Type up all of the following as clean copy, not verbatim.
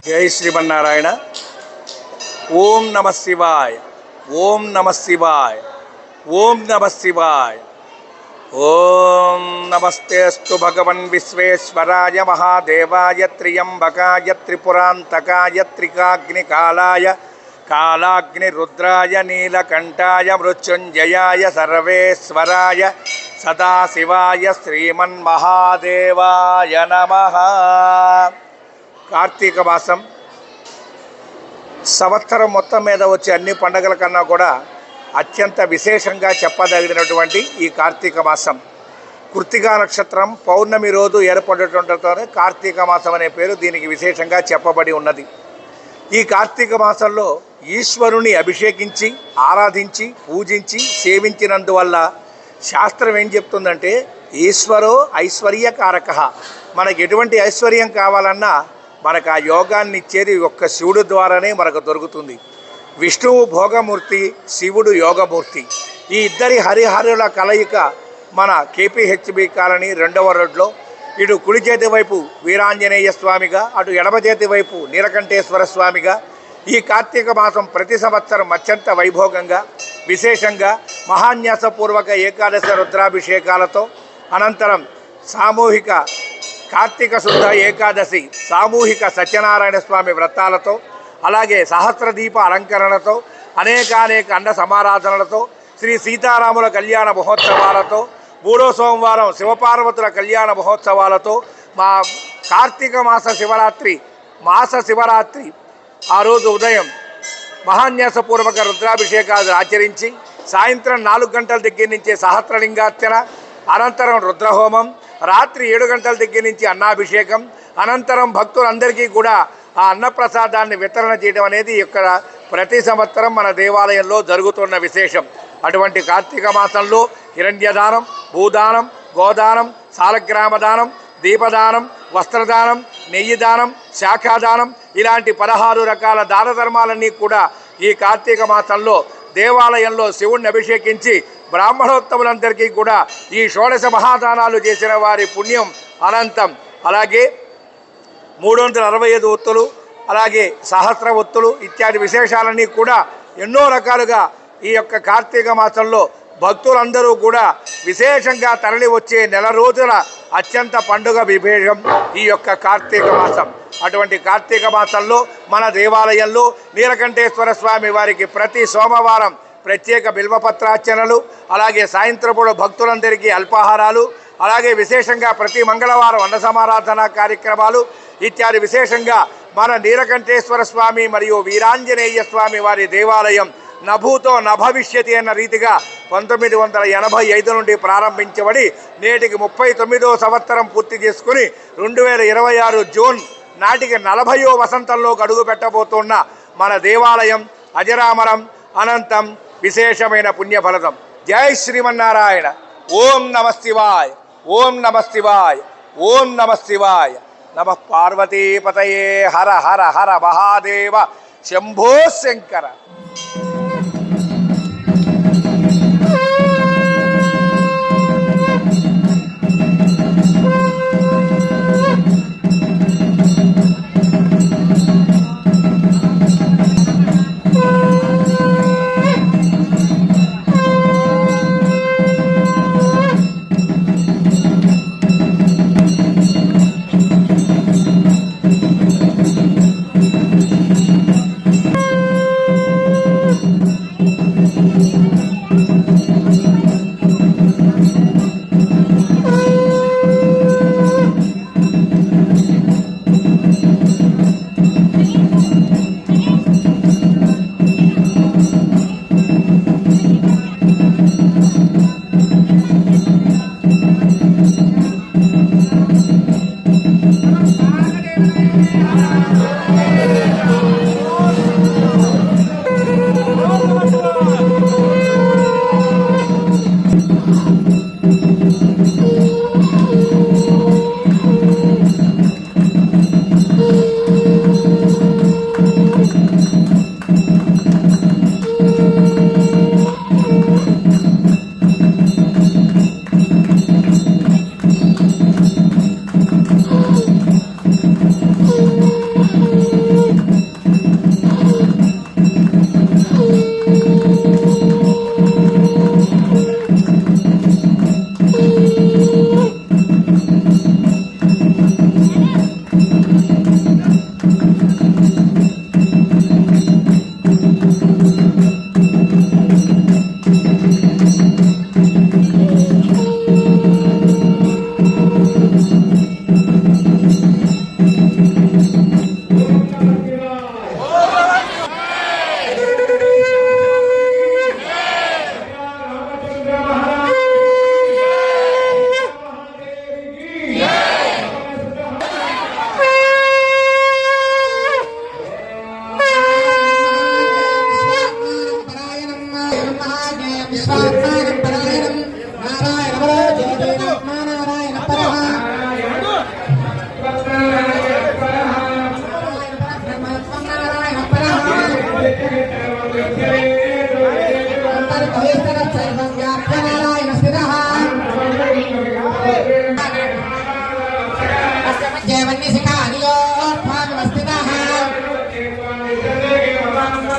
జై శ్రీమన్నారాయణ. ఓం నమ శివాయ, ఓం నమ శివాయ, ఓం నమ శివాయ. ఓం నమస్తేస్తు భగవన్ విశ్వేశ్వరాయ మహాదేవాయ త్ర్యంబకాయ త్రిపురాంతకాయ త్రికాగ్నికాలాయ కాలాగ్నిరుద్రాయ నీలకంఠాయ మృత్యుంజయాయ సర్వేశ్వరాయ సదాశివాయ శ్రీమన్మహాదేవాయ నమః. కార్తీక మాసం సంవత్సరం మొత్తం మీద వచ్చే అన్ని పండుగల కన్నా కూడా అత్యంత విశేషంగా చెప్పదగినటువంటి ఈ కార్తీక మాసం కృత్తికా నక్షత్రం పౌర్ణమి రోజు ఏర్పడటంతోనే కార్తీక మాసం అనే పేరు దీనికి విశేషంగా చెప్పబడి ఉన్నది. ఈ కార్తీక మాసంలో ఈశ్వరుని అభిషేకించి ఆరాధించి పూజించి సేవించినందువల్ల శాస్త్రం ఏం చెప్తుందంటే ఈశ్వరో ఐశ్వర్యకారక. మనకి ఎటువంటి ఐశ్వర్యం కావాలన్నా మనకు ఆ యోగాన్ని ఇచ్చేది ఒక్క శివుడు ద్వారానే మనకు దొరుకుతుంది. విష్ణువు భోగమూర్తి, శివుడు యోగమూర్తి. ఈ ఇద్దరి హరిహరుల కలయిక మన కేపీహెచ్బి కాలనీ 2వ రోడ్లో ఇటు కుడి చేతి వైపు వీరాంజనేయ స్వామిగా, అటు ఎడమ చేతి వైపు నీలకంఠేశ్వర స్వామిగా ఈ కార్తీక మాసం ప్రతి సంవత్సరం అత్యంత వైభోగంగా విశేషంగా మహాన్యాసపూర్వక ఏకాదశి రుద్రాభిషేకాలతో అనంతరం సామూహిక కార్తీక శుద్ధ ఏకాదశి సామూహిక సత్యనారాయణ స్వామి వ్రతాలతో అలాగే సహస్రదీప అలంకరణతో అనేకానేక అన్న సమారాధనలతో శ్రీ సీతారాముల కళ్యాణ మహోత్సవాలతో 3వ సోమవారం శివపార్వతుల కళ్యాణ మహోత్సవాలతో మా కార్తీక మాస శివరాత్రి ఆ రోజు ఉదయం మహాన్యాసపూర్వక రుద్రాభిషేకాలు ఆచరించి సాయంత్రం 4 గంటల దగ్గర నుంచి సహస్రలింగార్చన, అనంతరం రుద్రహోమం, రాత్రి 7 గంటల దగ్గర నుంచి అన్నాభిషేకం, అనంతరం భక్తులందరికీ కూడా ఆ అన్నప్రసాదాన్ని వితరణ చేయడం అనేది ఇక్కడ ప్రతి సంవత్సరం మన దేవాలయంలో జరుగుతున్న విశేషం. అటువంటి కార్తీక మాసంలో హిరణ్యదానం, భూదానం, గోదానం, సాలగ్రామదానం, దీపదానం, వస్త్రదానం, నెయ్యి దానం, శాఖాదానం ఇలాంటి 16 రకాల దాన ధర్మాలన్నీ కూడా ఈ కార్తీక మాసంలో దేవాలయంలో శివుణ్ణి అభిషేకించి బ్రాహ్మణోత్తములందరికీ కూడా ఈ షోడశ మహాదానాలు చేసిన వారి పుణ్యం అనంతం. అలాగే 365 ఒత్తులు, అలాగే సహస్ర ఒత్తులు ఇత్యాది విశేషాలన్నీ కూడా ఎన్నో రకాలుగా ఈ యొక్క కార్తీక మాసంలో భక్తులందరూ కూడా విశేషంగా తరలి వచ్చే నెల రోజుల అత్యంత పండుగ విశేషం ఈ యొక్క కార్తీక మాసం. అటువంటి కార్తీక మాసంలో మన దేవాలయంలో నీలకంఠేశ్వర స్వామి వారికి ప్రతి సోమవారం ప్రత్యేక బిల్వపత్రార్చనలు, అలాగే సాయంత్రం పూట భక్తులందరికీ అల్పాహారాలు, అలాగే విశేషంగా ప్రతి మంగళవారం అన్న సమారాధన కార్యక్రమాలు ఇత్యాది విశేషంగా మన నీలకంఠేశ్వర స్వామి మరియు వీరాంజనేయ స్వామి వారి దేవాలయం నభూతో నభవిష్యతి అన్న రీతిగా 1985 నుండి ప్రారంభించబడి నేటికి 39వ సంవత్సరం పూర్తి చేసుకుని 2026 జూన్ నాటికి 40వ వసంతంలోకి అడుగు పెట్టబోతున్న మన దేవాలయం అజరామరం అనంతం విశేషమైన పుణ్యఫలతం. జై శ్రీమన్నారాయణ. ఓం నమ శివాయ, ఓం నమ శివాయ, ఓం నమ శివాయ. నమ పార్వతీపతయే. హర హర హర మహాదేవ శంభో శంకర.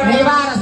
Nivaara